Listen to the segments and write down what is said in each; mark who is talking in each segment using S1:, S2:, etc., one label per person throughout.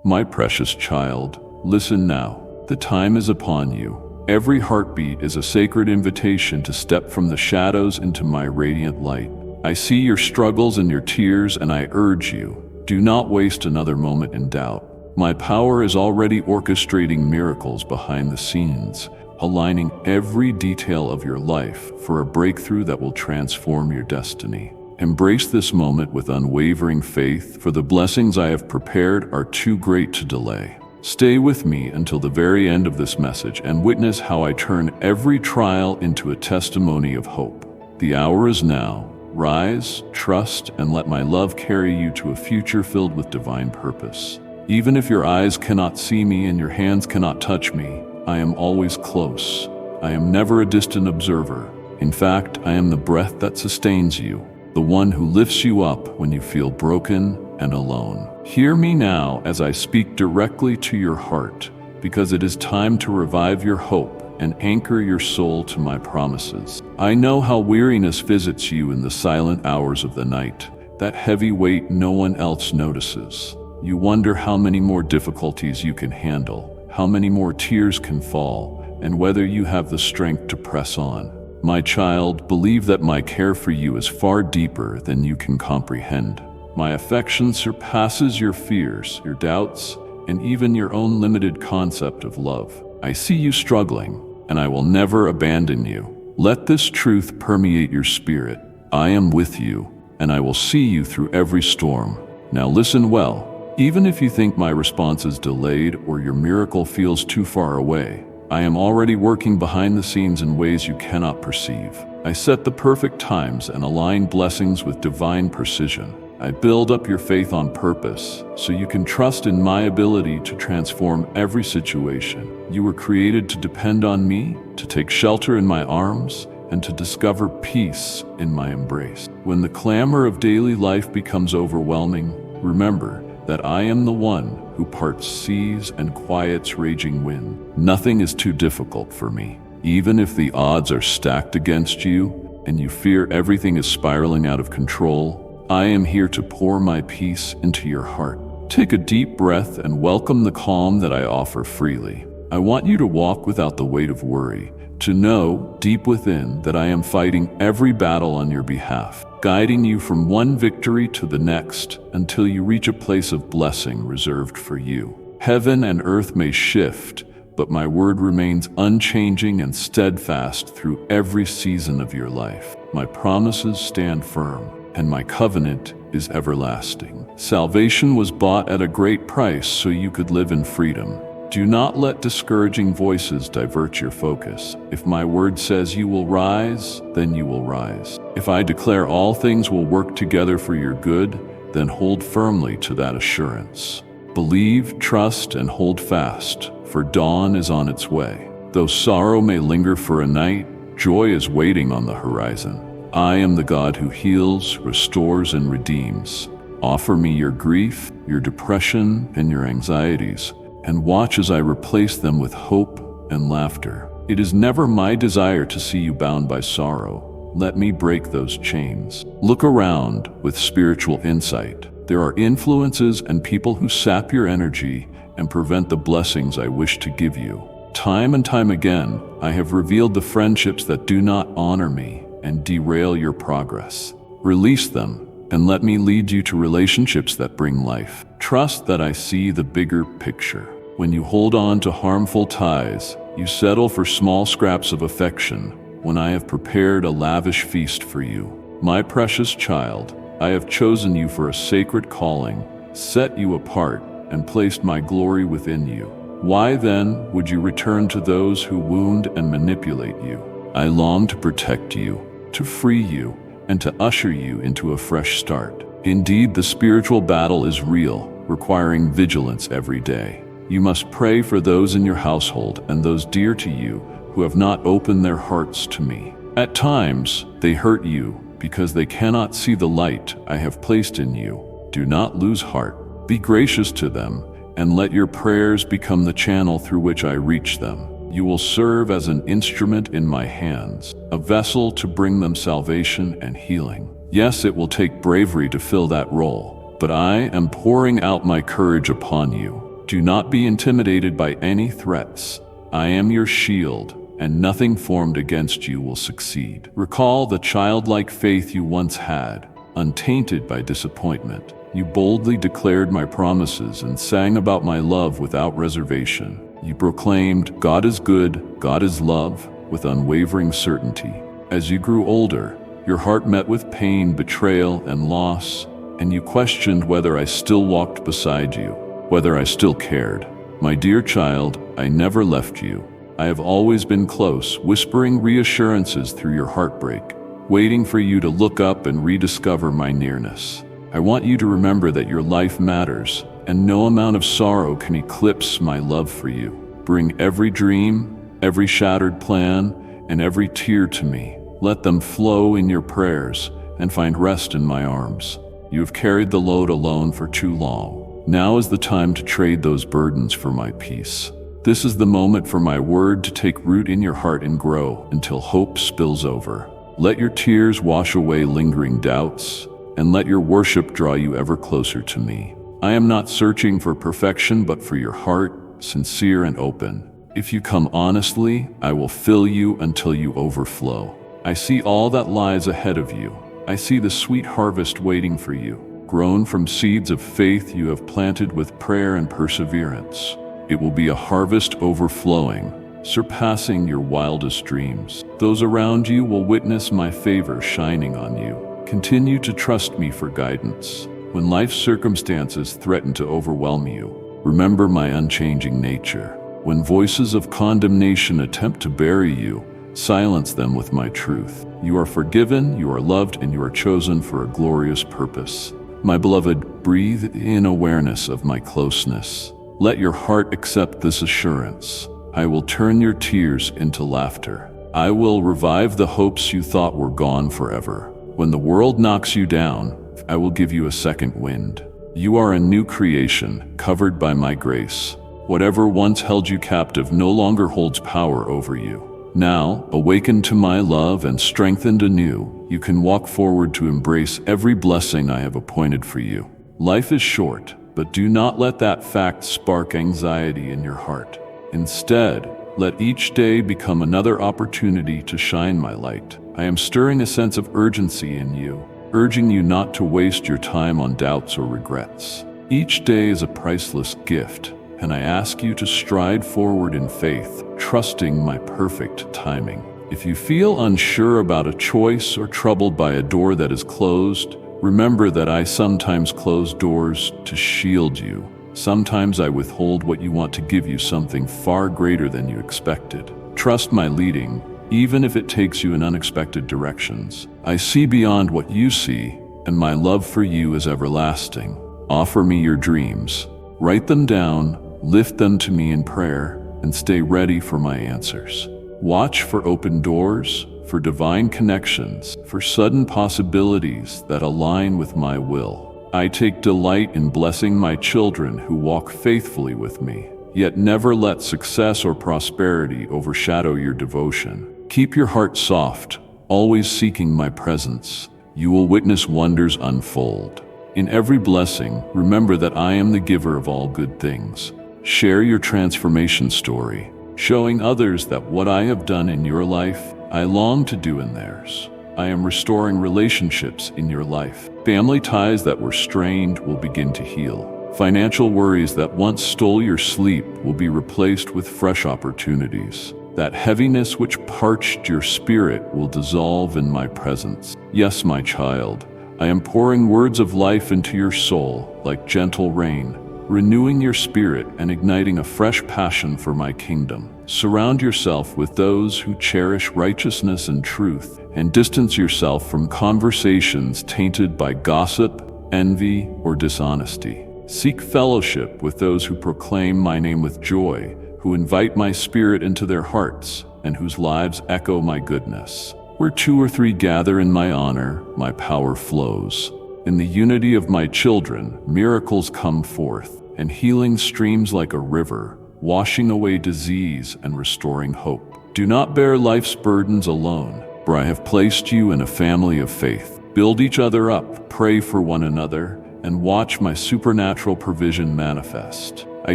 S1: My precious child, listen now. The time is upon you. Every heartbeat is a sacred invitation to step from the shadows into my radiant light. I see your struggles and your tears, and I urge you, do not waste another moment in doubt. My power is already orchestrating miracles behind the scenes, aligning every detail of your life for a breakthrough that will transform your destiny. Embrace this moment with unwavering faith, for the blessings I have prepared are too great to delay. Stay with me until the very end of this message and witness how I turn every trial into a testimony of hope. The hour is now. Rise, trust, and let my love carry you to a future filled with divine purpose. Even if your eyes cannot see me and your hands cannot touch me, I am always close. I am never a distant observer. In fact, I am the breath that sustains you, the one who lifts you up when you feel broken and alone. Hear me now as I speak directly to your heart, because it is time to revive your hope and anchor your soul to my promises. I know how weariness visits you in the silent hours of the night, that heavy weight no one else notices. You wonder how many more difficulties you can handle, how many more tears can fall, and whether you have the strength to press on. My child, believe that my care for you is far deeper than you can comprehend. My affection surpasses your fears, your doubts, and even your own limited concept of love. I see you struggling, and I will never abandon you. Let this truth permeate your spirit. I am with you, and I will see you through every storm. Now listen well. Even if you think my response is delayed or your miracle feels too far away, I am already working behind the scenes in ways you cannot perceive. I set the perfect times and align blessings with divine precision. I build up your faith on purpose, so you can trust in my ability to transform every situation. You were created to depend on me, to take shelter in my arms, and to discover peace in my embrace. When the clamor of daily life becomes overwhelming, remember that I am the one who parts seas and quiets raging wind. Nothing is too difficult for me. Even if the odds are stacked against you and you fear everything is spiraling out of control, I am here to pour my peace into your heart. Take a deep breath and welcome the calm that I offer freely. I want you to walk without the weight of worry, to know deep within that I am fighting every battle on your behalf, guiding you from one victory to the next until you reach a place of blessing reserved for you. Heaven and earth may shift, but my word remains unchanging and steadfast through every season of your life. My promises stand firm, and my covenant is everlasting. Salvation was bought at a great price so you could live in freedom. Do not let discouraging voices divert your focus. If my word says you will rise, then you will rise. If I declare all things will work together for your good, then hold firmly to that assurance. Believe, trust, and hold fast, for dawn is on its way. Though sorrow may linger for a night, joy is waiting on the horizon. I am the God who heals, restores, and redeems. Offer me your grief, your depression, and your anxieties, and watch as I replace them with hope and laughter. It is never my desire to see you bound by sorrow. Let me break those chains. Look around with spiritual insight. There are influences and people who sap your energy and prevent the blessings I wish to give you. Time and time again, I have revealed the friendships that do not honor me and derail your progress. Release them and let me lead you to relationships that bring life. Trust that I see the bigger picture. When you hold on to harmful ties, you settle for small scraps of affection when I have prepared a lavish feast for you. My precious child, I have chosen you for a sacred calling, set you apart, and placed my glory within you. Why then would you return to those who wound and manipulate you? I long to protect you, to free you, and to usher you into a fresh start. Indeed, the spiritual battle is real, requiring vigilance every day. You must pray for those in your household and those dear to you who have not opened their hearts to me. At times, they hurt you because they cannot see the light I have placed in you. Do not lose heart. Be gracious to them, and let your prayers become the channel through which I reach them. You will serve as an instrument in my hands, a vessel to bring them salvation and healing. Yes, it will take bravery to fill that role, but I am pouring out my courage upon you. Do not be intimidated by any threats. I am your shield, and nothing formed against you will succeed. Recall the childlike faith you once had, untainted by disappointment. You boldly declared my promises and sang about my love without reservation. You proclaimed, "God is good, God is love," with unwavering certainty. As you grew older, your heart met with pain, betrayal, and loss, and you questioned whether I still walked beside you, whether I still cared. My dear child, I never left you. I have always been close, whispering reassurances through your heartbreak, waiting for you to look up and rediscover my nearness. I want you to remember that your life matters, and no amount of sorrow can eclipse my love for you. Bring every dream, every shattered plan, and every tear to me. Let them flow in your prayers and find rest in my arms. You have carried the load alone for too long. Now is the time to trade those burdens for my peace. This is the moment for my word to take root in your heart and grow until hope spills over. Let your tears wash away lingering doubts, and let your worship draw you ever closer to me. I am not searching for perfection, but for your heart, sincere and open. If you come honestly, I will fill you until you overflow. I see all that lies ahead of you. I see the sweet harvest waiting for you, grown from seeds of faith you have planted with prayer and perseverance. It will be a harvest overflowing, surpassing your wildest dreams. Those around you will witness my favor shining on you. Continue to trust me for guidance. When life's circumstances threaten to overwhelm you, remember my unchanging nature. When voices of condemnation attempt to bury you, silence them with my truth. You are forgiven, you are loved, and you are chosen for a glorious purpose. My beloved, breathe in awareness of my closeness. Let your heart accept this assurance. I will turn your tears into laughter. I will revive the hopes you thought were gone forever. When the world knocks you down, I will give you a second wind. You are a new creation, covered by my grace. Whatever once held you captive no longer holds power over you. Now, awakened to my love and strengthened anew, you can walk forward to embrace every blessing I have appointed for you. Life is short, but do not let that fact spark anxiety in your heart. Instead, let each day become another opportunity to shine my light. I am stirring a sense of urgency in you, urging you not to waste your time on doubts or regrets. Each day is a priceless gift, and I ask you to stride forward in faith, trusting my perfect timing. If you feel unsure about a choice or troubled by a door that is closed, remember that I sometimes close doors to shield you. Sometimes I withhold what you want to give you something far greater than you expected. Trust my leading, even if it takes you in unexpected directions. I see beyond what you see, and my love for you is everlasting. Offer me your dreams. Write them down, lift them to me in prayer, and stay ready for my answers. Watch for open doors, for divine connections, for sudden possibilities that align with my will. I take delight in blessing my children who walk faithfully with me, yet never let success or prosperity overshadow your devotion. Keep your heart soft, always seeking my presence. You will witness wonders unfold. In every blessing, remember that I am the giver of all good things. Share your transformation story, showing others that what I have done in your life, I long to do in theirs. I am restoring relationships in your life. Family ties that were strained will begin to heal. Financial worries that once stole your sleep will be replaced with fresh opportunities. That heaviness which parched your spirit will dissolve in my presence. Yes, my child, I am pouring words of life into your soul like gentle rain, renewing your spirit and igniting a fresh passion for my kingdom. Surround yourself with those who cherish righteousness and truth, and distance yourself from conversations tainted by gossip, envy, or dishonesty. Seek fellowship with those who proclaim my name with joy, who invite my spirit into their hearts, and whose lives echo my goodness. Where 2 or 3 gather in my honor, my power flows. In the unity of my children, miracles come forth, and healing streams like a river, washing away disease and restoring hope. Do not bear life's burdens alone, for I have placed you in a family of faith. Build each other up, pray for one another, and watch my supernatural provision manifest. I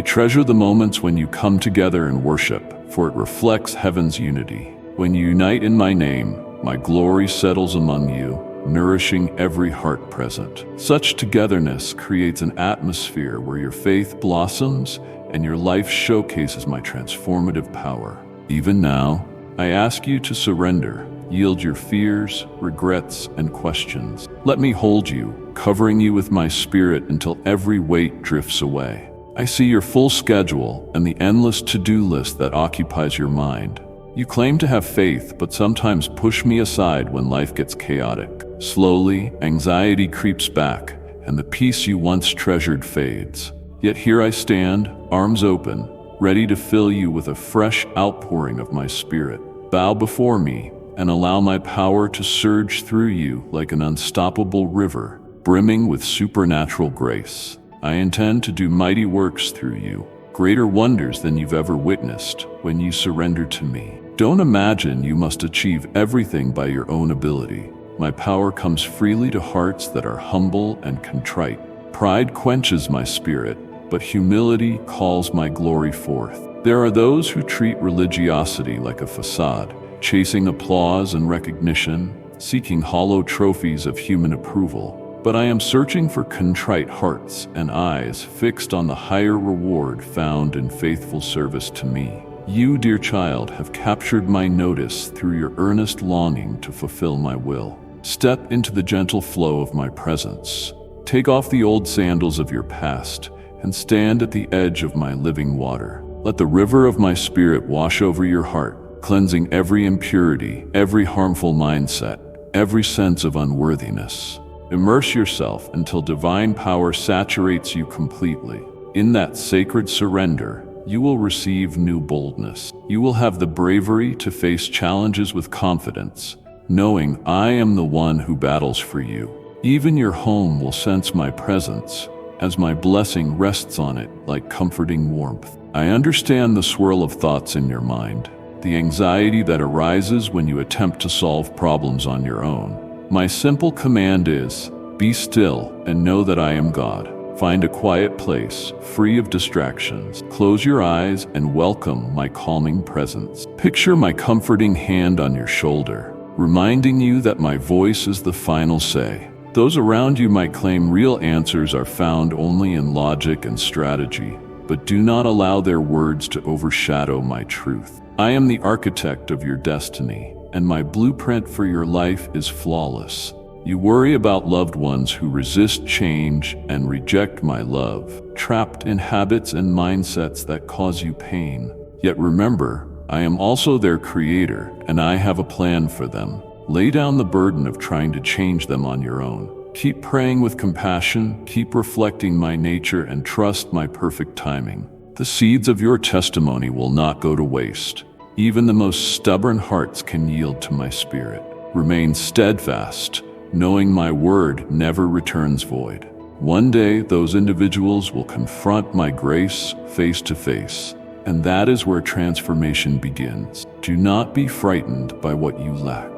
S1: treasure the moments when you come together in worship, for it reflects heaven's unity. When you unite in my name, my glory settles among you, nourishing every heart present. Such togetherness creates an atmosphere where your faith blossoms and your life showcases my transformative power. Even now, I ask you to surrender. Yield your fears, regrets, and questions. Let me hold you, covering you with my spirit until every weight drifts away. I see your full schedule and the endless to-do list that occupies your mind. You claim to have faith, but sometimes push me aside when life gets chaotic. Slowly, anxiety creeps back, and the peace you once treasured fades. Yet here I stand, arms open, ready to fill you with a fresh outpouring of my spirit. Bow before me, and allow my power to surge through you like an unstoppable river, brimming with supernatural grace. I intend to do mighty works through you, greater wonders than you've ever witnessed when you surrender to me. Don't imagine you must achieve everything by your own ability. My power comes freely to hearts that are humble and contrite. Pride quenches my spirit, but humility calls my glory forth. There are those who treat religiosity like a facade, chasing applause and recognition, seeking hollow trophies of human approval. But I am searching for contrite hearts and eyes fixed on the higher reward found in faithful service to me. You, dear child, have captured my notice through your earnest longing to fulfill my will. Step into the gentle flow of my presence. Take off the old sandals of your past and stand at the edge of my living water. Let the river of my spirit wash over your heart, cleansing every impurity, every harmful mindset, every sense of unworthiness. Immerse yourself until divine power saturates you completely. In that sacred surrender, you will receive new boldness. You will have the bravery to face challenges with confidence, knowing I am the one who battles for you. Even your home will sense my presence, as my blessing rests on it like comforting warmth. I understand the swirl of thoughts in your mind, the anxiety that arises when you attempt to solve problems on your own. My simple command is, be still and know that I am God. Find a quiet place, free of distractions. Close your eyes and welcome my calming presence. Picture my comforting hand on your shoulder, reminding you that my voice is the final say. Those around you might claim real answers are found only in logic and strategy, but do not allow their words to overshadow my truth. I am the architect of your destiny, and my blueprint for your life is flawless. You worry about loved ones who resist change and reject my love, trapped in habits and mindsets that cause you pain. Yet remember, I am also their creator, and I have a plan for them. Lay down the burden of trying to change them on your own. Keep praying with compassion, keep reflecting my nature, and trust my perfect timing. The seeds of your testimony will not go to waste. Even the most stubborn hearts can yield to my spirit. Remain steadfast, knowing my word never returns void. One day, those individuals will confront my grace face to face, and that is where transformation begins. Do not be frightened by what you lack.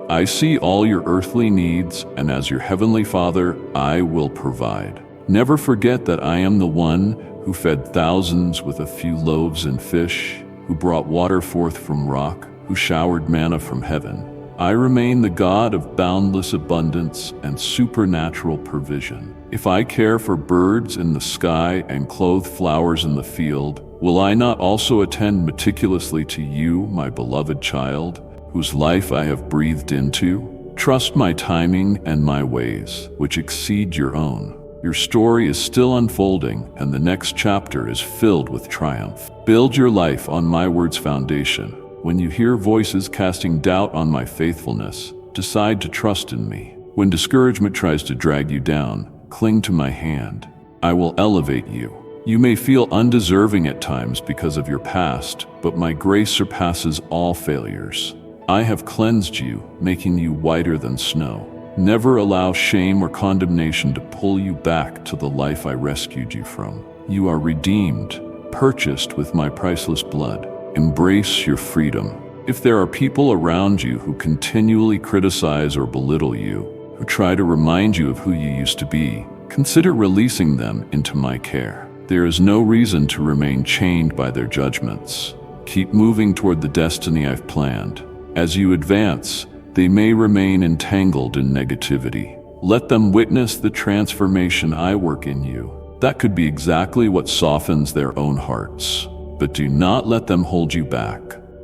S1: I see all your earthly needs, and as your heavenly Father, I will provide. Never forget that I am the one who fed thousands with a few loaves and fish, who brought water forth from rock, who showered manna from heaven. I remain the God of boundless abundance and supernatural provision. If I care for birds in the sky and clothe flowers in the field, will I not also attend meticulously to you, my beloved child, whose life I have breathed into? Trust my timing and my ways, which exceed your own. Your story is still unfolding, and the next chapter is filled with triumph. Build your life on my word's foundation. When you hear voices casting doubt on my faithfulness, decide to trust in me. When discouragement tries to drag you down, cling to my hand. I will elevate you. You may feel undeserving at times because of your past, but my grace surpasses all failures. I have cleansed you, making you whiter than snow. Never allow shame or condemnation to pull you back to the life I rescued you from. You are redeemed, purchased with my priceless blood. Embrace your freedom. If there are people around you who continually criticize or belittle you, who try to remind you of who you used to be, consider releasing them into my care. There is no reason to remain chained by their judgments. Keep moving toward the destiny I've planned. As you advance, they may remain entangled in negativity. Let them witness the transformation I work in you. That could be exactly what softens their own hearts. But do not let them hold you back.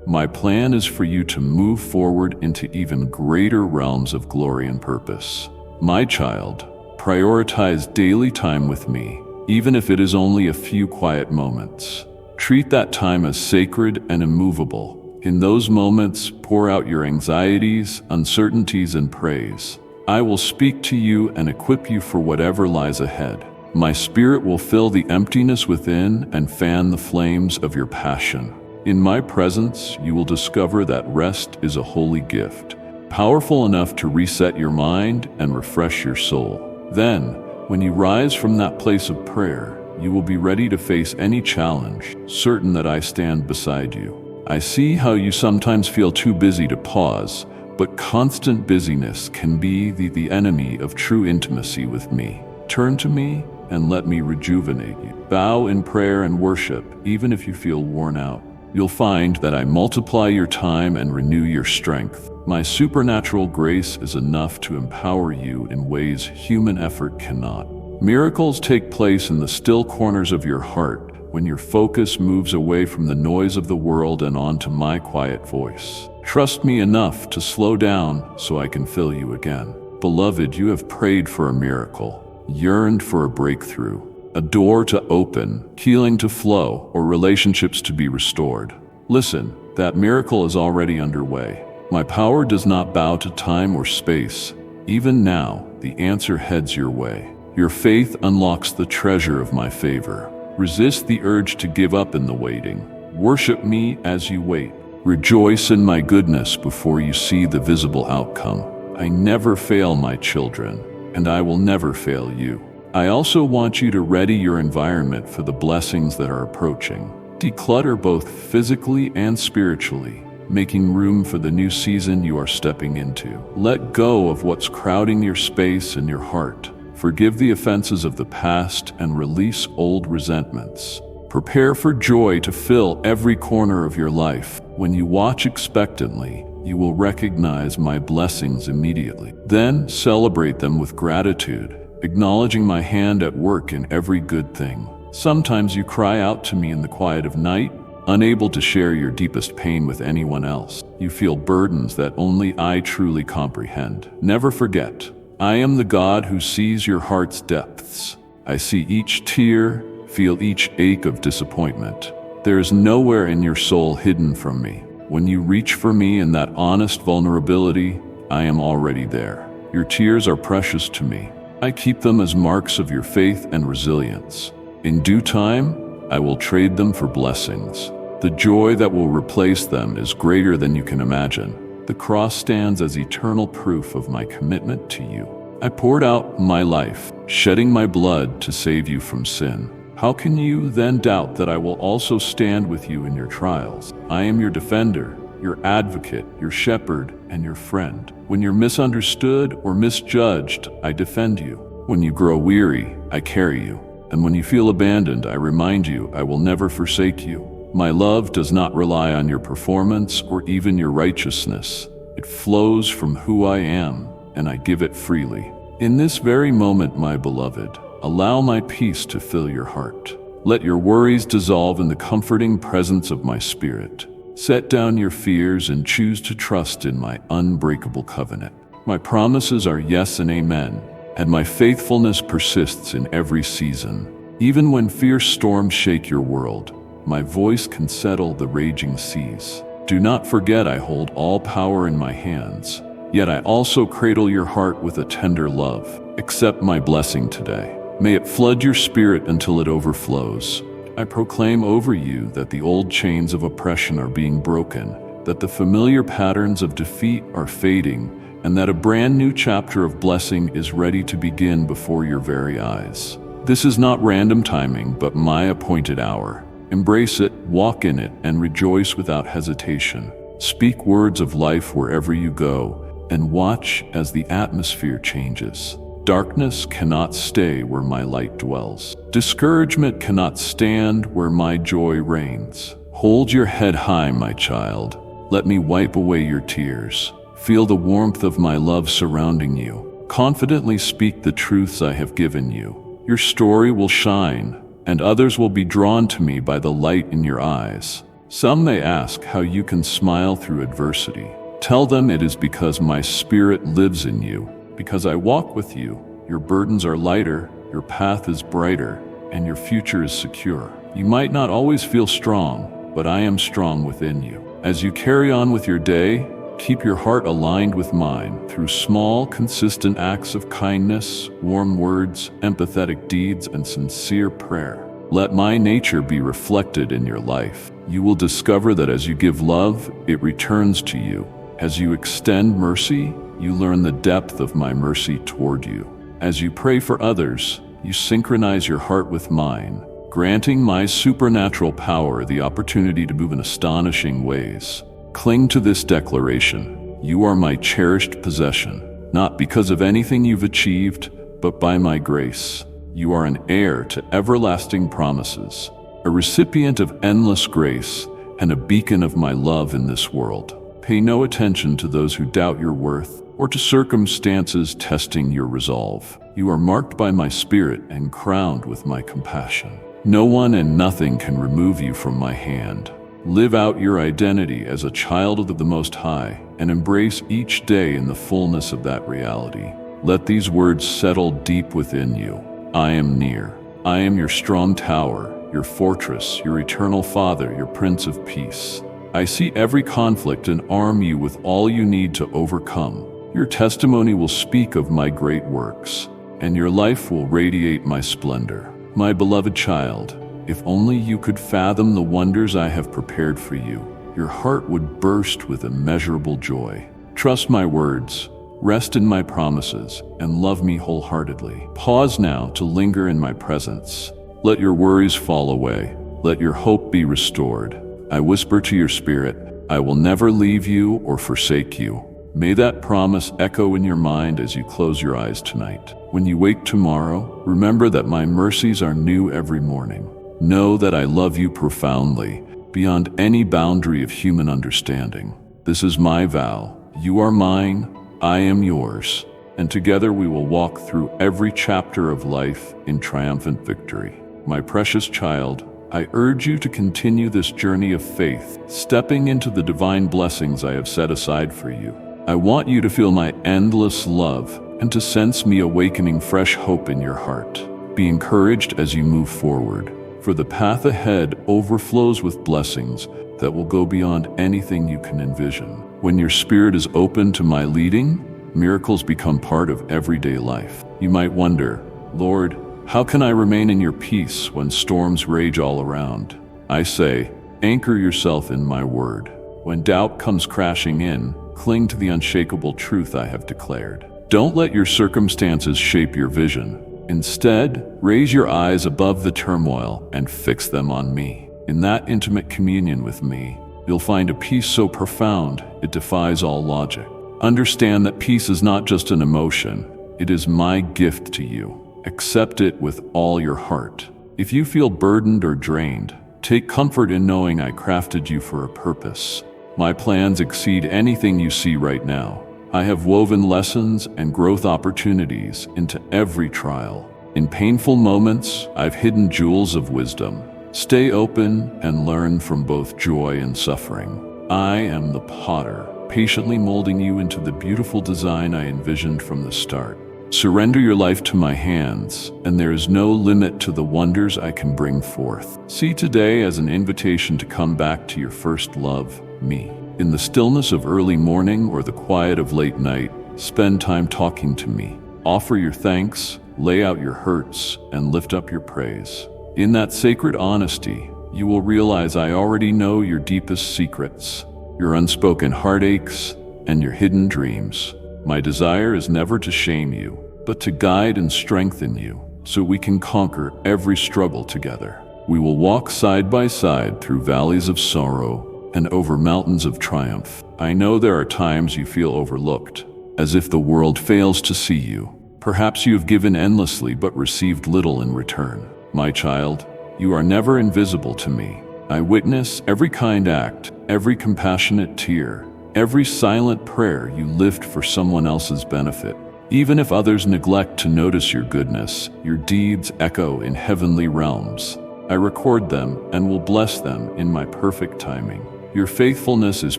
S1: My plan is for you to move forward into even greater realms of glory and purpose. My child, prioritize daily time with me, even if it is only a few quiet moments. Treat that time as sacred and immovable. In those moments, pour out your anxieties, uncertainties, and praise. I will speak to you and equip you for whatever lies ahead. My spirit will fill the emptiness within and fan the flames of your passion. In my presence, you will discover that rest is a holy gift, powerful enough to reset your mind and refresh your soul. Then, when you rise from that place of prayer, you will be ready to face any challenge, certain that I stand beside you. I see how you sometimes feel too busy to pause, but constant busyness can be the enemy of true intimacy with me. Turn to me and let me rejuvenate you. Bow in prayer and worship, even if you feel worn out. You'll find that I multiply your time and renew your strength. My supernatural grace is enough to empower you in ways human effort cannot. Miracles take place in the still corners of your heart when your focus moves away from the noise of the world and onto my quiet voice. Trust me enough to slow down so I can fill you again. Beloved, you have prayed for a miracle, yearned for a breakthrough, a door to open, healing to flow, or relationships to be restored. Listen, that miracle is already underway. My power does not bow to time or space. Even now, the answer heads your way. Your faith unlocks the treasure of my favor. Resist the urge to give up in the waiting. Worship me as you wait. Rejoice in my goodness before you see the visible outcome. I never fail my children, and I will never fail you. I also want you to ready your environment for the blessings that are approaching. Declutter both physically and spiritually, making room for the new season you are stepping into. Let go of what's crowding your space and your heart. Forgive the offenses of the past and release old resentments. Prepare for joy to fill every corner of your life. When you watch expectantly, you will recognize my blessings immediately. Then celebrate them with gratitude, acknowledging my hand at work in every good thing. Sometimes you cry out to me in the quiet of night, unable to share your deepest pain with anyone else. You feel burdens that only I truly comprehend. Never forget, I am the God who sees your heart's depths. I see each tear, feel each ache of disappointment. There is nowhere in your soul hidden from me. When you reach for me in that honest vulnerability, I am already there. Your tears are precious to me. I keep them as marks of your faith and resilience. In due time, I will trade them for blessings. The joy that will replace them is greater than you can imagine. The cross stands as eternal proof of my commitment to you. I poured out my life, shedding my blood to save you from sin. How can you then doubt that I will also stand with you in your trials? I am your defender, your advocate, your shepherd, and your friend. When you're misunderstood or misjudged, I defend you. When you grow weary, I carry you. And when you feel abandoned, I remind you I will never forsake you. My love does not rely on your performance or even your righteousness. It flows from who I am, and I give it freely. In this very moment, my beloved, allow my peace to fill your heart. Let your worries dissolve in the comforting presence of my spirit. Set down your fears and choose to trust in my unbreakable covenant. My promises are yes and amen, and my faithfulness persists in every season. Even when fierce storms shake your world, my voice can settle the raging seas. Do not forget I hold all power in my hands, yet I also cradle your heart with a tender love. Accept my blessing today. May it flood your spirit until it overflows. I proclaim over you that the old chains of oppression are being broken, that the familiar patterns of defeat are fading, and that a brand new chapter of blessing is ready to begin before your very eyes. This is not random timing, but my appointed hour. Embrace it, walk in it, and rejoice without hesitation. Speak words of life wherever you go, and watch as the atmosphere changes. Darkness cannot stay where my light dwells. Discouragement cannot stand where my joy reigns. Hold your head high, my child. Let me wipe away your tears. Feel the warmth of my love surrounding you. Confidently speak the truths I have given you. Your story will shine, and others will be drawn to me by the light in your eyes. Some may ask how you can smile through adversity. Tell them it is because my spirit lives in you. Because I walk with you, your burdens are lighter, your path is brighter, and your future is secure. You might not always feel strong, but I am strong within you. As you carry on with your day, keep your heart aligned with mine through small, consistent acts of kindness, warm words, empathetic deeds, and sincere prayer. Let my nature be reflected in your life. You will discover that as you give love, it returns to you. As you extend mercy, you learn the depth of my mercy toward you. As you pray for others, you synchronize your heart with mine, granting my supernatural power the opportunity to move in astonishing ways. Cling to this declaration. You are my cherished possession, not because of anything you've achieved, but by my grace. You are an heir to everlasting promises, a recipient of endless grace, and a beacon of my love in this world. Pay no attention to those who doubt your worth or to circumstances testing your resolve. You are marked by my spirit and crowned with my compassion. No one and nothing can remove you from my hand. Live out your identity as a child of the Most High and embrace each day in the fullness of that reality. Let these words settle deep within you. I am near. I am your strong tower, your fortress, your eternal Father, your Prince of Peace. I see every conflict and arm you with all you need to overcome. Your testimony will speak of my great works, and your life will radiate my splendor. My beloved child, if only you could fathom the wonders I have prepared for you, your heart would burst with immeasurable joy. Trust my words, rest in my promises, and love me wholeheartedly. Pause now to linger in my presence. Let your worries fall away. Let your hope be restored. I whisper to your spirit, I will never leave you or forsake you. May that promise echo in your mind as you close your eyes tonight. When you wake tomorrow, remember that my mercies are new every morning. Know that I love you profoundly, beyond any boundary of human understanding. This is my vow. You are mine, I am yours, and together we will walk through every chapter of life in triumphant victory. My precious child, I urge you to continue this journey of faith, stepping into the divine blessings I have set aside for you. I want you to feel my endless love and to sense me awakening fresh hope in your heart. Be encouraged as you move forward, for the path ahead overflows with blessings that will go beyond anything you can envision. When your spirit is open to my leading, miracles become part of everyday life. You might wonder, Lord, how can I remain in your peace when storms rage all around? I say, anchor yourself in my word. When doubt comes crashing in, cling to the unshakable truth I have declared. Don't let your circumstances shape your vision. Instead, raise your eyes above the turmoil and fix them on me. In that intimate communion with me, you'll find a peace so profound it defies all logic. Understand that peace is not just an emotion, it is my gift to you. Accept it with all your heart. If you feel burdened or drained, take comfort in knowing I crafted you for a purpose. My plans exceed anything you see right now. I have woven lessons and growth opportunities into every trial. In painful moments, I've hidden jewels of wisdom. Stay open and learn from both joy and suffering. I am the potter, patiently molding you into the beautiful design I envisioned from the start. Surrender your life to my hands, and there is no limit to the wonders I can bring forth. See today as an invitation to come back to your first love, me. In the stillness of early morning or the quiet of late night, spend time talking to me. Offer your thanks, lay out your hurts, and lift up your praise. In that sacred honesty, you will realize I already know your deepest secrets, your unspoken heartaches, and your hidden dreams. My desire is never to shame you, but to guide and strengthen you, so we can conquer every struggle together. We will walk side by side through valleys of sorrow and over mountains of triumph. I know there are times you feel overlooked, as if the world fails to see you. Perhaps you have given endlessly but received little in return. My child, you are never invisible to me. I witness every kind act, every compassionate tear, every silent prayer you lift for someone else's benefit. Even if others neglect to notice your goodness, your deeds echo in heavenly realms. I record them and will bless them in my perfect timing. Your faithfulness is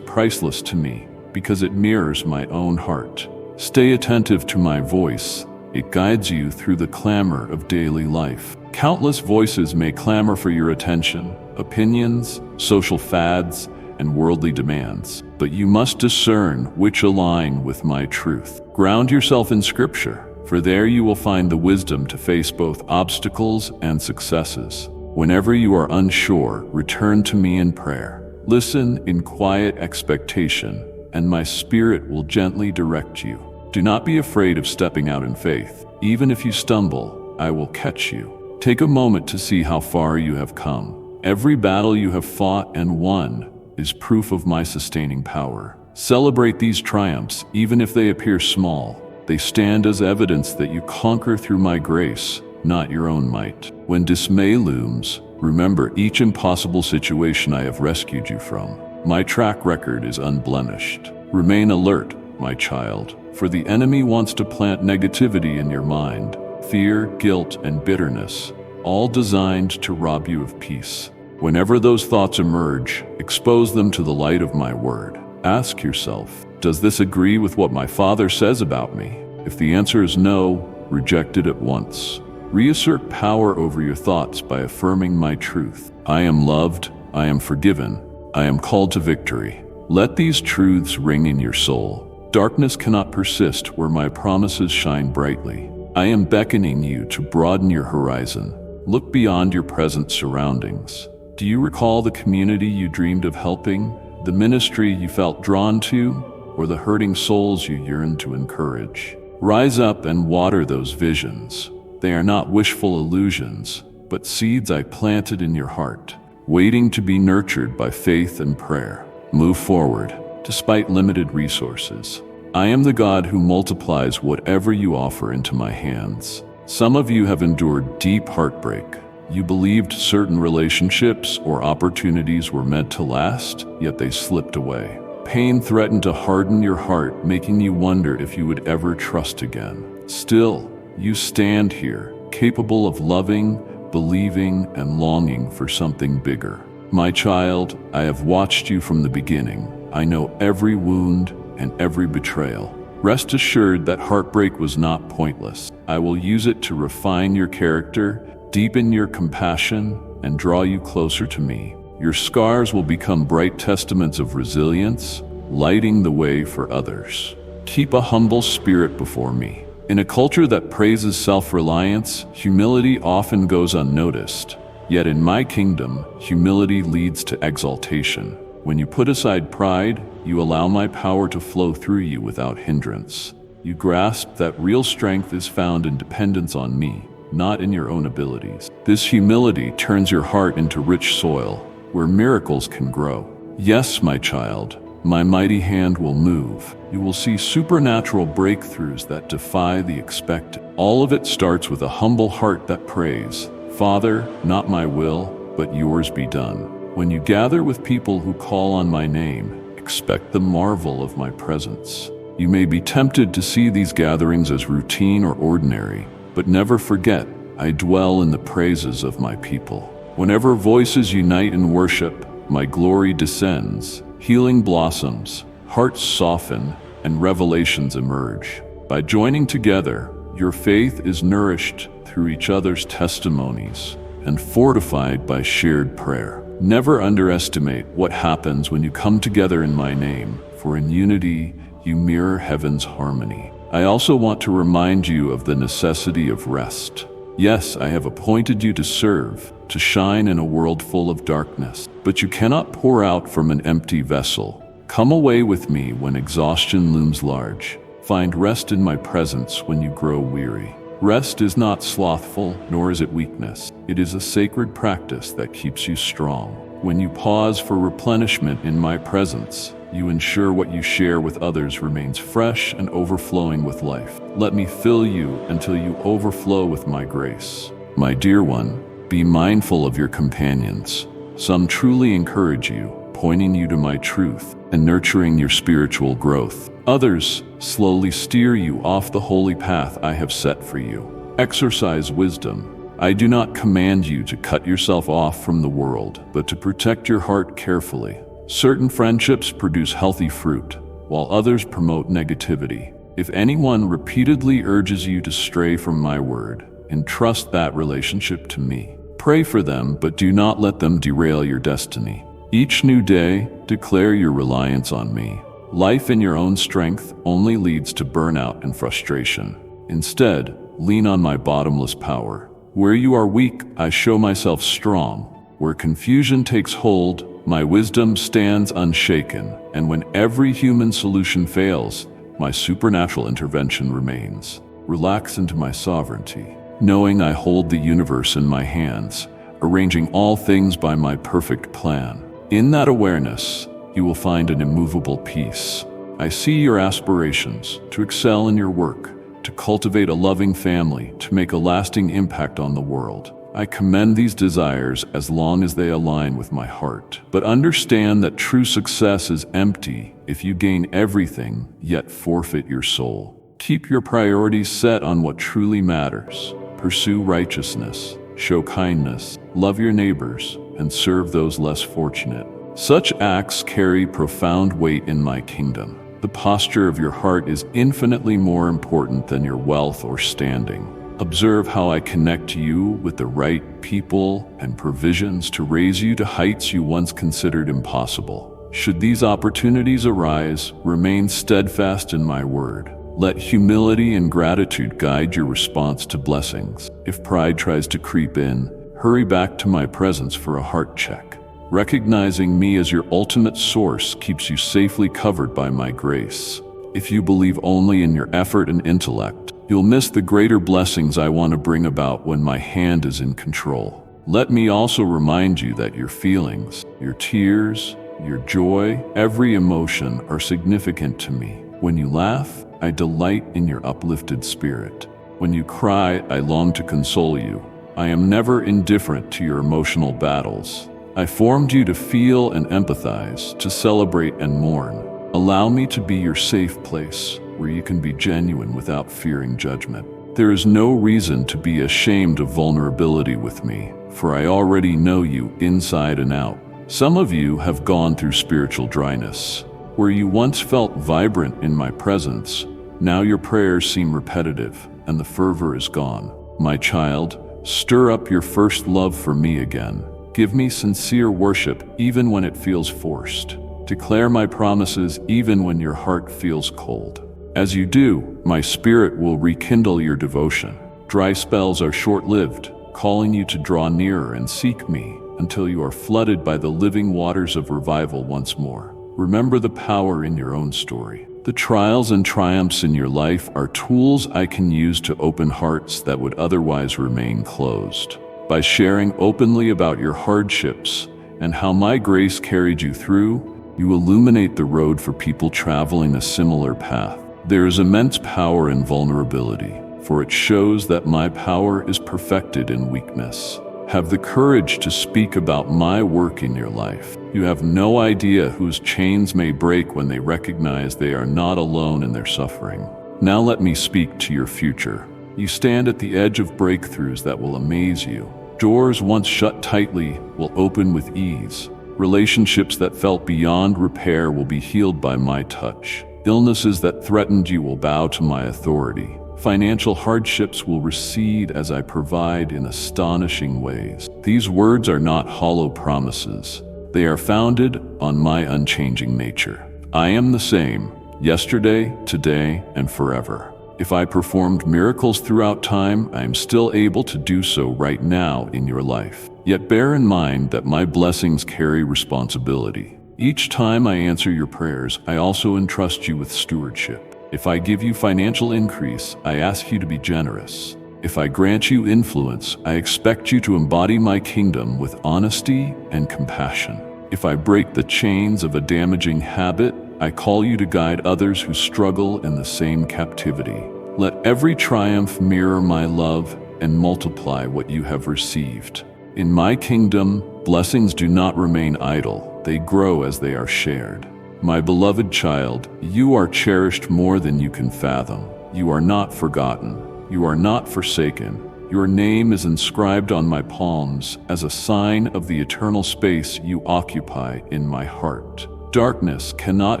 S1: priceless to me because it mirrors my own heart. Stay attentive to my voice. It guides you through the clamor of daily life. Countless voices may clamor for your attention, opinions, social fads, and worldly demands, but you must discern which align with my truth. Ground yourself in Scripture, for there you will find the wisdom to face both obstacles and successes. Whenever you are unsure, return to me in prayer. Listen in quiet expectation, and my Spirit will gently direct you. Do not be afraid of stepping out in faith. Even if you stumble, I will catch you. Take a moment to see how far you have come. Every battle you have fought and won is proof of my sustaining power. Celebrate these triumphs, even if they appear small. They stand as evidence that you conquer through my grace, not your own might. When dismay looms, remember each impossible situation I have rescued you from. My track record is unblemished. Remain alert, my child, for the enemy wants to plant negativity in your mind, fear, guilt, and bitterness, all designed to rob you of peace. Whenever those thoughts emerge, expose them to the light of my word. Ask yourself, does this agree with what my Father says about me? If the answer is no, reject it at once. Reassert power over your thoughts by affirming my truth. I am loved, I am forgiven, I am called to victory. Let these truths ring in your soul. Darkness cannot persist where my promises shine brightly. I am beckoning you to broaden your horizon. Look beyond your present surroundings. Do you recall the community you dreamed of helping, the ministry you felt drawn to, or the hurting souls you yearned to encourage? Rise up and water those visions. They are not wishful illusions, but seeds I planted in your heart, waiting to be nurtured by faith and prayer. Move forward, despite limited resources. I am the God who multiplies whatever you offer into my hands. Some of you have endured deep heartbreak. You believed certain relationships or opportunities were meant to last, yet they slipped away. Pain threatened to harden your heart, making you wonder if you would ever trust again. Still, you stand here, capable of loving, believing, and longing for something bigger. My child, I have watched you from the beginning. I know every wound and every betrayal. Rest assured that heartbreak was not pointless. I will use it to refine your character, deepen your compassion, and draw you closer to me. Your scars will become bright testaments of resilience, lighting the way for others. Keep a humble spirit before me. In a culture that praises self-reliance, humility often goes unnoticed. Yet in my kingdom, humility leads to exaltation. When you put aside pride, you allow my power to flow through you without hindrance. You grasp that real strength is found in dependence on me, not in your own abilities. This humility turns your heart into rich soil, where miracles can grow. Yes, my child, my mighty hand will move. You will see supernatural breakthroughs that defy the expected. All of it starts with a humble heart that prays, Father, not my will, but yours be done. When you gather with people who call on my name, expect the marvel of my presence. You may be tempted to see these gatherings as routine or ordinary, but never forget, I dwell in the praises of my people. Whenever voices unite in worship, my glory descends, healing blossoms, hearts soften, and revelations emerge. By joining together, your faith is nourished through each other's testimonies and fortified by shared prayer. Never underestimate what happens when you come together in my name, for in unity, you mirror heaven's harmony. I also want to remind you of the necessity of rest. Yes, I have appointed you to serve, to shine in a world full of darkness, but you cannot pour out from an empty vessel. Come away with me when exhaustion looms large. Find rest in my presence when you grow weary. Rest is not slothful, nor is it weakness. It is a sacred practice that keeps you strong. When you pause for replenishment in my presence, You ensure what you share with others remains fresh and overflowing with life. Let me fill you until you overflow with my grace. My dear one, be mindful of your companions. Some truly encourage you, pointing you to my truth and nurturing your spiritual growth. Others slowly steer you off the holy path I have set for you. Exercise wisdom. I do not command you to cut yourself off from the world, but to protect your heart carefully. Certain friendships produce healthy fruit, while others promote negativity. If anyone repeatedly urges you to stray from my word, entrust that relationship to me. Pray for them, but do not let them derail your destiny. Each new day, declare your reliance on me. Life in your own strength only leads to burnout and frustration. Instead, lean on my bottomless power. Where you are weak, I show myself strong. Where confusion takes hold, my wisdom stands unshaken. And when every human solution fails, my supernatural intervention remains. Relax into my sovereignty, knowing I hold the universe in my hands, arranging all things by my perfect plan. In that awareness, you will find an immovable peace. I see your aspirations to excel in your work, to cultivate a loving family, to make a lasting impact on the world. I commend these desires as long as they align with my heart. But understand that true success is empty if you gain everything, yet forfeit your soul. Keep your priorities set on what truly matters. Pursue righteousness, show kindness, love your neighbors, and serve those less fortunate. Such acts carry profound weight in my kingdom. The posture of your heart is infinitely more important than your wealth or standing. Observe how I connect you with the right people and provisions to raise you to heights you once considered impossible. Should these opportunities arise, remain steadfast in my word. Let humility and gratitude guide your response to blessings. If pride tries to creep in, hurry back to my presence for a heart check. Recognizing me as your ultimate source keeps you safely covered by my grace. If you believe only in your effort and intellect, you'll miss the greater blessings I want to bring about when my hand is in control. Let me also remind you that your feelings, your tears, your joy, every emotion are significant to me. When you laugh, I delight in your uplifted spirit. When you cry, I long to console you. I am never indifferent to your emotional battles. I formed you to feel and empathize, to celebrate and mourn. Allow me to be your safe place, where you can be genuine without fearing judgment. There is no reason to be ashamed of vulnerability with me, for I already know you inside and out. Some of you have gone through spiritual dryness. Where you once felt vibrant in my presence, now your prayers seem repetitive, and the fervor is gone. My child, stir up your first love for me again. Give me sincere worship even when it feels forced. Declare my promises even when your heart feels cold. As you do, my spirit will rekindle your devotion. Dry spells are short-lived, calling you to draw nearer and seek me until you are flooded by the living waters of revival once more. Remember the power in your own story. The trials and triumphs in your life are tools I can use to open hearts that would otherwise remain closed. By sharing openly about your hardships and how my grace carried you through, you illuminate the road for people traveling a similar path. There is immense power in vulnerability, for it shows that my power is perfected in weakness. Have the courage to speak about my work in your life. You have no idea whose chains may break when they recognize they are not alone in their suffering. Now let me speak to your future. You stand at the edge of breakthroughs that will amaze you. Doors once shut tightly will open with ease. Relationships that felt beyond repair will be healed by my touch. Illnesses that threatened you will bow to my authority. Financial hardships will recede as I provide in astonishing ways. These words are not hollow promises. They are founded on my unchanging nature. I am the same, yesterday, today, and forever. If I performed miracles throughout time, I am still able to do so right now in your life. Yet bear in mind that my blessings carry responsibility. Each time I answer your prayers, I also entrust you with stewardship. If I give you financial increase, I ask you to be generous. If I grant you influence, I expect you to embody my kingdom with honesty and compassion. If I break the chains of a damaging habit, I call you to guide others who struggle in the same captivity. Let every triumph mirror my love and multiply what you have received. In my kingdom, blessings do not remain idle, they grow as they are shared. My beloved child, you are cherished more than you can fathom. You are not forgotten. You are not forsaken. Your name is inscribed on my palms as a sign of the eternal space you occupy in my heart. Darkness cannot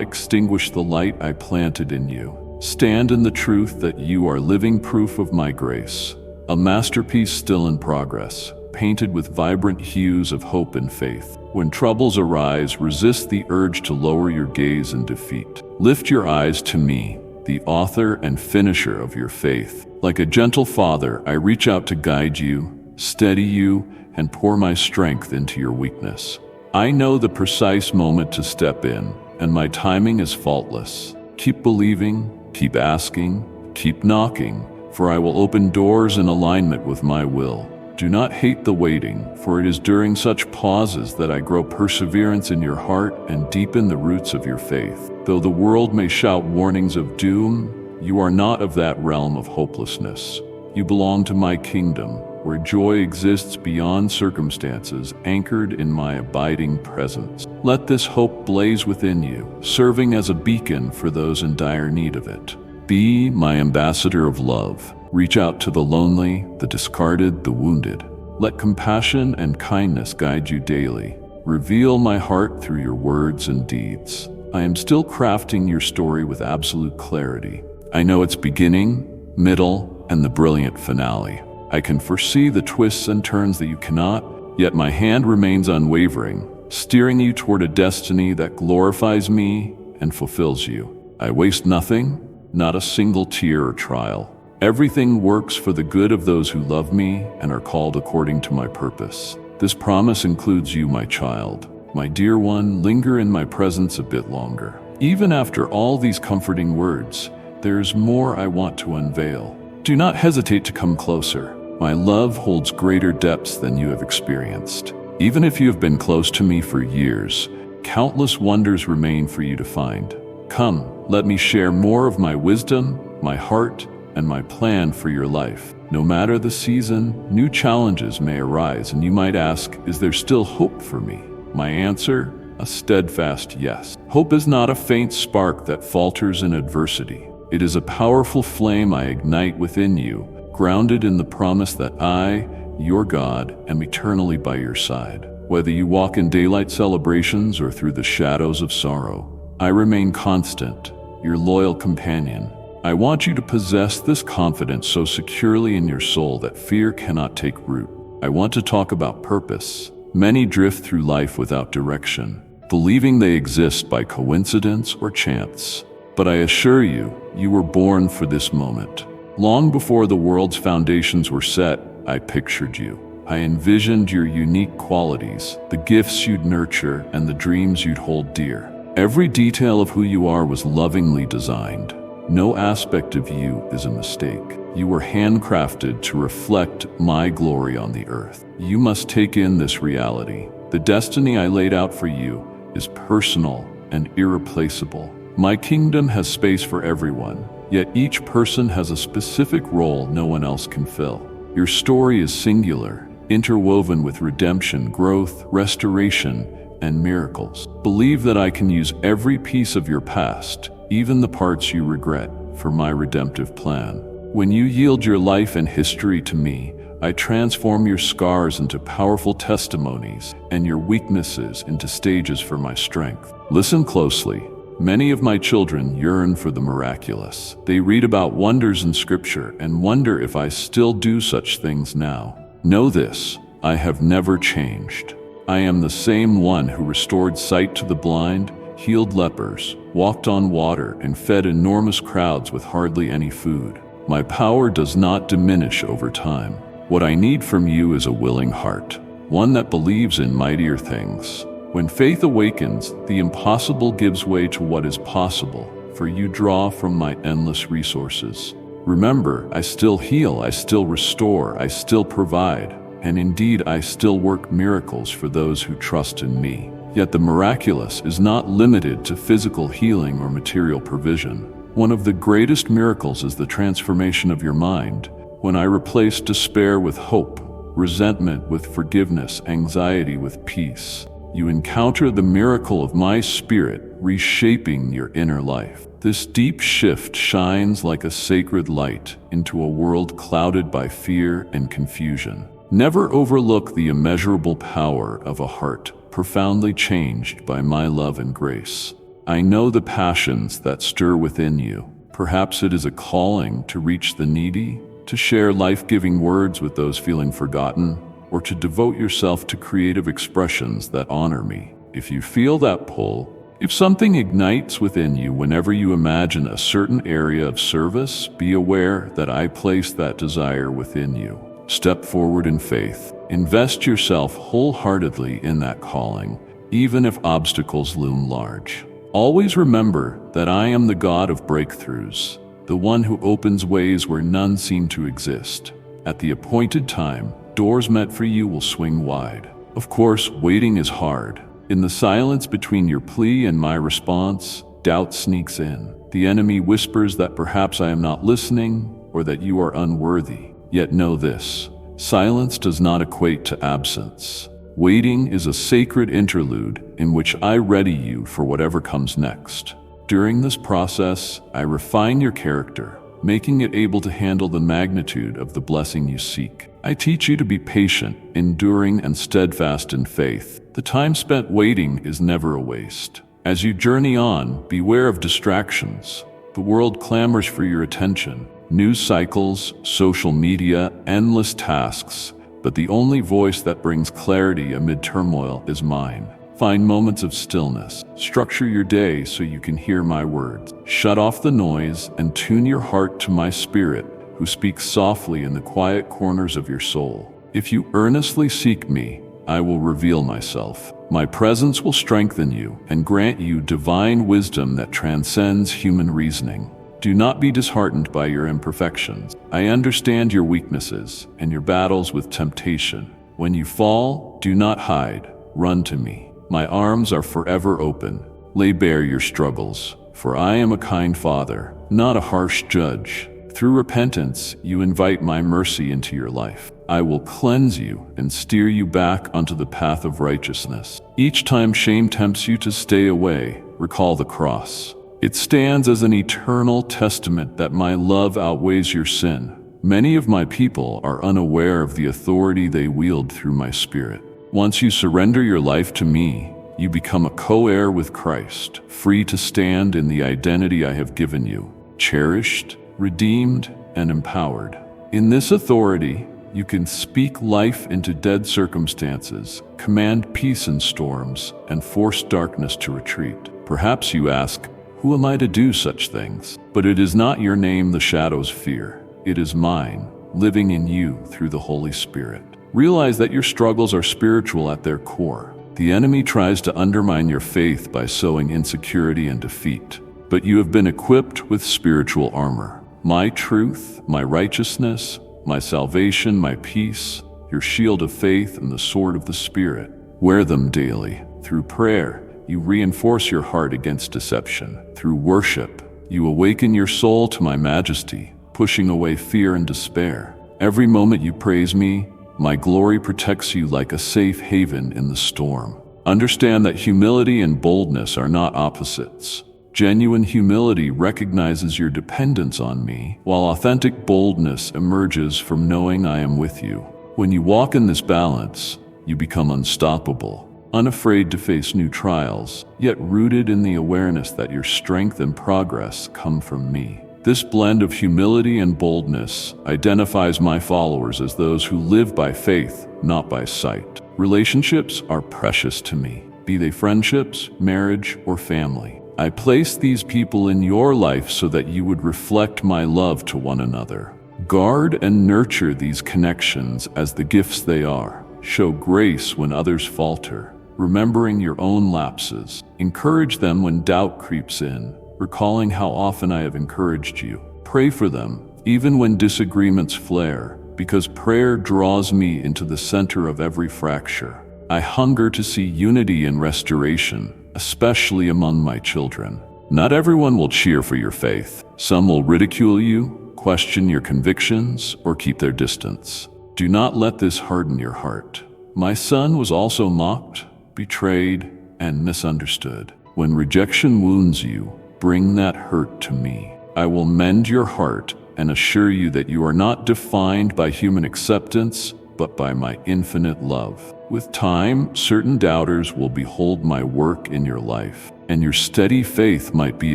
S1: extinguish the light I planted in you. Stand in the truth that you are living proof of my grace, a masterpiece still in progress, painted with vibrant hues of hope and faith. When troubles arise, resist the urge to lower your gaze in defeat. Lift your eyes to me, the author and finisher of your faith. Like a gentle father, I reach out to guide you, steady you, and pour my strength into your weakness. I know the precise moment to step in, and my timing is faultless. Keep believing, keep asking, keep knocking, for I will open doors in alignment with my will. Do not hate the waiting, for it is during such pauses that I grow perseverance in your heart and deepen the roots of your faith. Though the world may shout warnings of doom, you are not of that realm of hopelessness. You belong to my kingdom, where joy exists beyond circumstances, anchored in my abiding presence. Let this hope blaze within you, serving as a beacon for those in dire need of it. Be my ambassador of love. Reach out to the lonely, the discarded, the wounded. Let compassion and kindness guide you daily. Reveal my heart through your words and deeds. I am still crafting your story with absolute clarity. I know its beginning, middle, and the brilliant finale. I can foresee the twists and turns that you cannot, yet my hand remains unwavering, steering you toward a destiny that glorifies me and fulfills you. I waste nothing, not a single tear or trial. Everything works for the good of those who love me and are called according to my purpose. This promise includes you, my child. My dear one, linger in my presence a bit longer. Even after all these comforting words, there's more I want to unveil. Do not hesitate to come closer. My love holds greater depths than you have experienced. Even if you have been close to me for years, countless wonders remain for you to find. Come, let me share more of my wisdom, my heart, and my plan for your life. No matter the season, new challenges may arise, and you might ask, is there still hope for me? My answer, a steadfast yes. Hope is not a faint spark that falters in adversity. It is a powerful flame I ignite within you, grounded in the promise that I, your God, am eternally by your side. Whether you walk in daylight celebrations or through the shadows of sorrow, I remain constant, your loyal companion. I want you to possess this confidence so securely in your soul that fear cannot take root. I want to talk about purpose. Many drift through life without direction, believing they exist by coincidence or chance. But I assure you, you were born for this moment. Long before the world's foundations were set, I pictured you. I envisioned your unique qualities, the gifts you'd nurture, and the dreams you'd hold dear. Every detail of who you are was lovingly designed. No aspect of you is a mistake. You were handcrafted to reflect my glory on the earth. You must take in this reality. The destiny I laid out for you is personal and irreplaceable. My kingdom has space for everyone, yet each person has a specific role no one else can fill. Your story is singular, interwoven with redemption, growth, restoration, and miracles. Believe that I can use every piece of your past, even the parts you regret, for my redemptive plan. When you yield your life and history to me, I transform your scars into powerful testimonies and your weaknesses into stages for my strength. Listen closely. Many of my children yearn for the miraculous. They read about wonders in Scripture and wonder if I still do such things now. Know this, I have never changed. I am the same one who restored sight to the blind, healed lepers, walked on water, and fed enormous crowds with hardly any food. My power does not diminish over time. What I need from you is a willing heart, one that believes in mightier things. When faith awakens, the impossible gives way to what is possible, for you draw from my endless resources. Remember, I still heal, I still restore, I still provide, and indeed I still work miracles for those who trust in me. Yet the miraculous is not limited to physical healing or material provision. One of the greatest miracles is the transformation of your mind. When I replace despair with hope, resentment with forgiveness, anxiety with peace, you encounter the miracle of my spirit reshaping your inner life. This deep shift shines like a sacred light into a world clouded by fear and confusion. Never overlook the immeasurable power of a heart profoundly changed by my love and grace. I know the passions that stir within you. Perhaps it is a calling to reach the needy, to share life-giving words with those feeling forgotten, or to devote yourself to creative expressions that honor me. If you feel that pull, if something ignites within you whenever you imagine a certain area of service, be aware that I place that desire within you. Step forward in faith. Invest yourself wholeheartedly in that calling, even if obstacles loom large. Always remember that I am the God of breakthroughs, the one who opens ways where none seem to exist. At the appointed time, doors meant for you will swing wide. Of course, waiting is hard. In the silence between your plea and my response, doubt sneaks in. The enemy whispers that perhaps I am not listening or that you are unworthy. Yet know this: silence does not equate to absence. Waiting is a sacred interlude in which I ready you for whatever comes next. During this process, I refine your character, making it able to handle the magnitude of the blessing you seek. I teach you to be patient, enduring, and steadfast in faith. The time spent waiting is never a waste. As you journey on, beware of distractions. The world clamors for your attention. News cycles, social media, endless tasks, but the only voice that brings clarity amid turmoil is mine. Find moments of stillness. Structure your day so you can hear my words. Shut off the noise and tune your heart to my spirit, who speaks softly in the quiet corners of your soul. If you earnestly seek me, I will reveal myself. My presence will strengthen you and grant you divine wisdom that transcends human reasoning. Do not be disheartened by your imperfections. I understand your weaknesses and your battles with temptation. When you fall, do not hide. Run to me. My arms are forever open. Lay bare your struggles, for I am a kind father, not a harsh judge. Through repentance, you invite my mercy into your life. I will cleanse you and steer you back onto the path of righteousness. Each time shame tempts you to stay away, recall the cross. It stands as an eternal testament that my love outweighs your sin. Many of my people are unaware of the authority they wield through my spirit. Once you surrender your life to me, you become a co-heir with Christ, free to stand in the identity I have given you, cherished, redeemed, and empowered. In this authority, you can speak life into dead circumstances, command peace in storms, and force darkness to retreat. Perhaps you ask, who am I to do such things? But it is not your name the shadows fear. It is mine, living in you through the Holy Spirit. Realize that your struggles are spiritual at their core. The enemy tries to undermine your faith by sowing insecurity and defeat. But you have been equipped with spiritual armor. My truth, my righteousness, my salvation, my peace, your shield of faith, and the sword of the Spirit. Wear them daily. Through prayer, you reinforce your heart against deception. Through worship, you awaken your soul to my majesty, pushing away fear and despair. Every moment you praise me, my glory protects you like a safe haven in the storm. Understand that humility and boldness are not opposites. Genuine humility recognizes your dependence on me, while authentic boldness emerges from knowing I am with you. When you walk in this balance, you become unstoppable, unafraid to face new trials, yet rooted in the awareness that your strength and progress come from me. This blend of humility and boldness identifies my followers as those who live by faith, not by sight. Relationships are precious to me, be they friendships, marriage, or family. I place these people in your life so that you would reflect my love to one another. Guard and nurture these connections as the gifts they are. Show grace when others falter, remembering your own lapses. Encourage them when doubt creeps in, recalling how often I have encouraged you. Pray for them, even when disagreements flare, because prayer draws me into the center of every fracture. I hunger to see unity and restoration, especially among my children. Not everyone will cheer for your faith. Some will ridicule you, question your convictions, or keep their distance. Do not let this harden your heart. My son was also mocked, betrayed, and misunderstood. When rejection wounds you, bring that hurt to me. I will mend your heart and assure you that you are not defined by human acceptance, but by my infinite love. With time, certain doubters will behold my work in your life, and your steady faith might be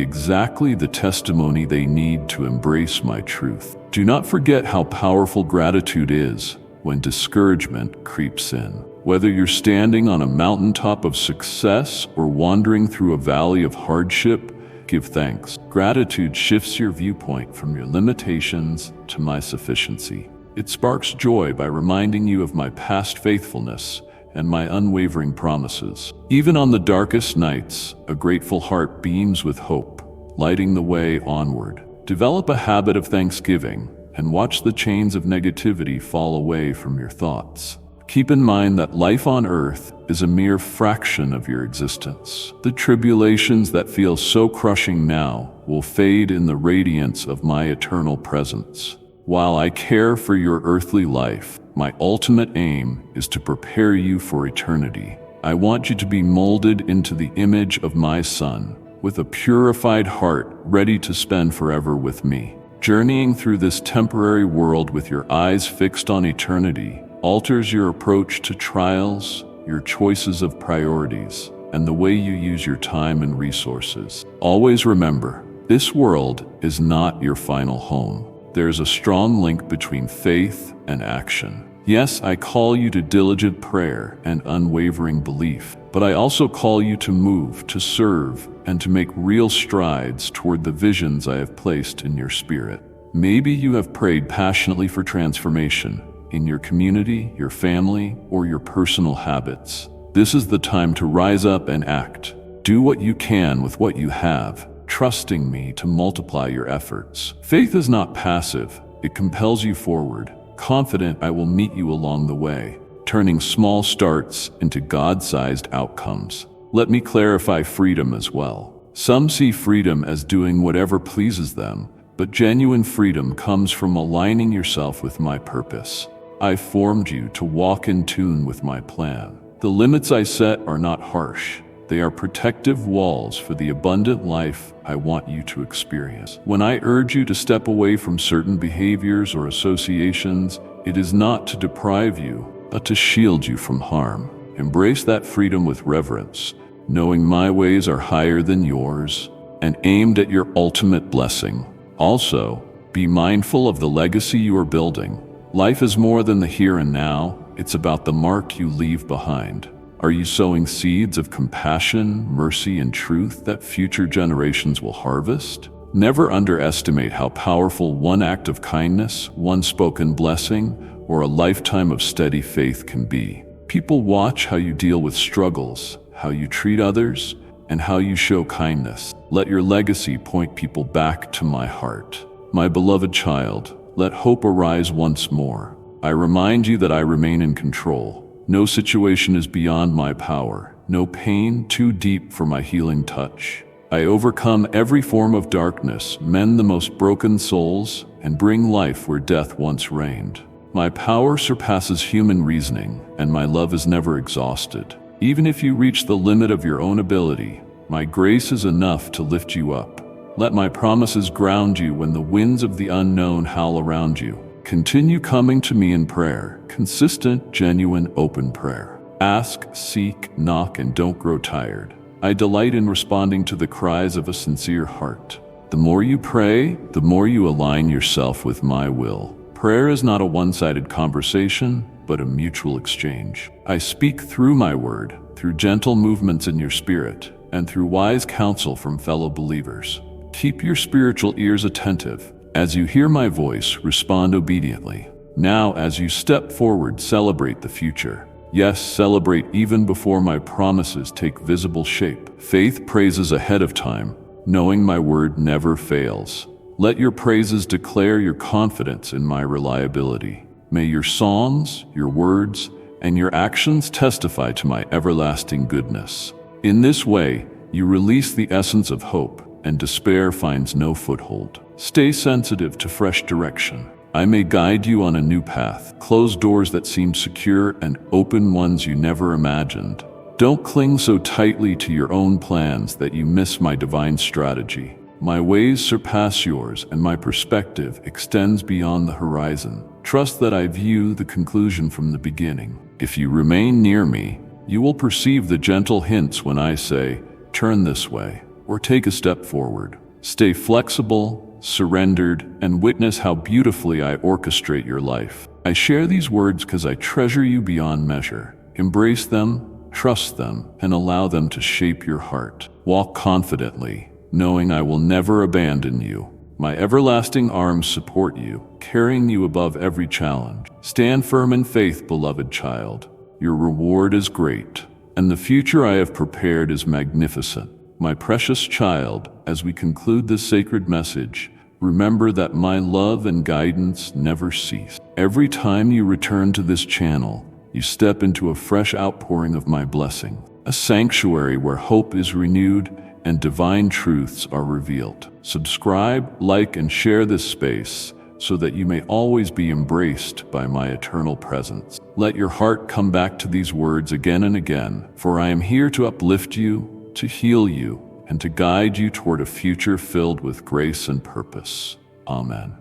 S1: exactly the testimony they need to embrace my truth. Do not forget how powerful gratitude is when discouragement creeps in. Whether you're standing on a mountaintop of success or wandering through a valley of hardship, give thanks. Gratitude shifts your viewpoint from your limitations to my sufficiency. It sparks joy by reminding you of my past faithfulness and my unwavering promises. Even on the darkest nights, a grateful heart beams with hope, lighting the way onward. Develop a habit of thanksgiving and watch the chains of negativity fall away from your thoughts. Keep in mind that life on earth is a mere fraction of your existence. The tribulations that feel so crushing now will fade in the radiance of my eternal presence. While I care for your earthly life, my ultimate aim is to prepare you for eternity. I want you to be molded into the image of my Son, with a purified heart ready to spend forever with me. Journeying through this temporary world with your eyes fixed on eternity alters your approach to trials, your choices of priorities, and the way you use your time and resources. Always remember, this world is not your final home. There's a strong link between faith and action. Yes, I call you to diligent prayer and unwavering belief, but I also call you to move, to serve, and to make real strides toward the visions I have placed in your spirit. Maybe you have prayed passionately for transformation in your community, your family, or your personal habits. This is the time to rise up and act. Do what you can with what you have, trusting me to multiply your efforts. Faith is not passive, it compels you forward, confident I will meet you along the way, turning small starts into God-sized outcomes. Let me clarify freedom as well. Some see freedom as doing whatever pleases them, but genuine freedom comes from aligning yourself with my purpose. I formed you to walk in tune with my plan. The limits I set are not harsh. They are protective walls for the abundant life I want you to experience. When I urge you to step away from certain behaviors or associations, it is not to deprive you, but to shield you from harm. Embrace that freedom with reverence, knowing my ways are higher than yours and aimed at your ultimate blessing. Also, be mindful of the legacy you are building. Life is more than the here and now, it's about the mark you leave behind. Are you sowing seeds of compassion, mercy, and truth that future generations will harvest? Never underestimate how powerful one act of kindness, one spoken blessing, or a lifetime of steady faith can be. People watch how you deal with struggles, how you treat others, and how you show kindness. Let your legacy point people back to my heart. My beloved child, let hope arise once more. I remind you that I remain in control. No situation is beyond my power, no pain too deep for my healing touch. I overcome every form of darkness, mend the most broken souls, and bring life where death once reigned. My power surpasses human reasoning, and my love is never exhausted. Even if you reach the limit of your own ability, my grace is enough to lift you up. Let my promises ground you when the winds of the unknown howl around you. Continue coming to me in prayer, consistent, genuine, open prayer. Ask, seek, knock, and don't grow tired. I delight in responding to the cries of a sincere heart. The more you pray, the more you align yourself with my will. Prayer is not a one-sided conversation, but a mutual exchange. I speak through my word, through gentle movements in your spirit, and through wise counsel from fellow believers. Keep your spiritual ears attentive. As you hear my voice, respond obediently. Now, as you step forward, celebrate the future. Yes, celebrate even before my promises take visible shape. Faith praises ahead of time, knowing my word never fails. Let your praises declare your confidence in my reliability. May your songs, your words, and your actions testify to my everlasting goodness. In this way, you release the essence of hope, and despair finds no foothold. Stay sensitive to fresh direction. I may guide you on a new path, close doors that seem secure and open ones you never imagined. Don't cling so tightly to your own plans that you miss my divine strategy. My ways surpass yours, and my perspective extends beyond the horizon. Trust that I view the conclusion from the beginning. If you remain near me, you will perceive the gentle hints when I say, "Turn this way," or "Take a step forward." Stay flexible, surrendered, and witness how beautifully I orchestrate your life. I share these words because I treasure you beyond measure. Embrace them, trust them, and allow them to shape your heart. Walk confidently, knowing I will never abandon you. My everlasting arms support you, carrying you above every challenge. Stand firm in faith, beloved child. Your reward is great, and the future I have prepared is magnificent. My precious child, as we conclude this sacred message, remember that my love and guidance never cease. Every time you return to this channel, you step into a fresh outpouring of my blessing, a sanctuary where hope is renewed and divine truths are revealed. Subscribe, like, and share this space so that you may always be embraced by my eternal presence. Let your heart come back to these words again and again, for I am here to uplift you, to heal you, and to guide you toward a future filled with grace and purpose. Amen.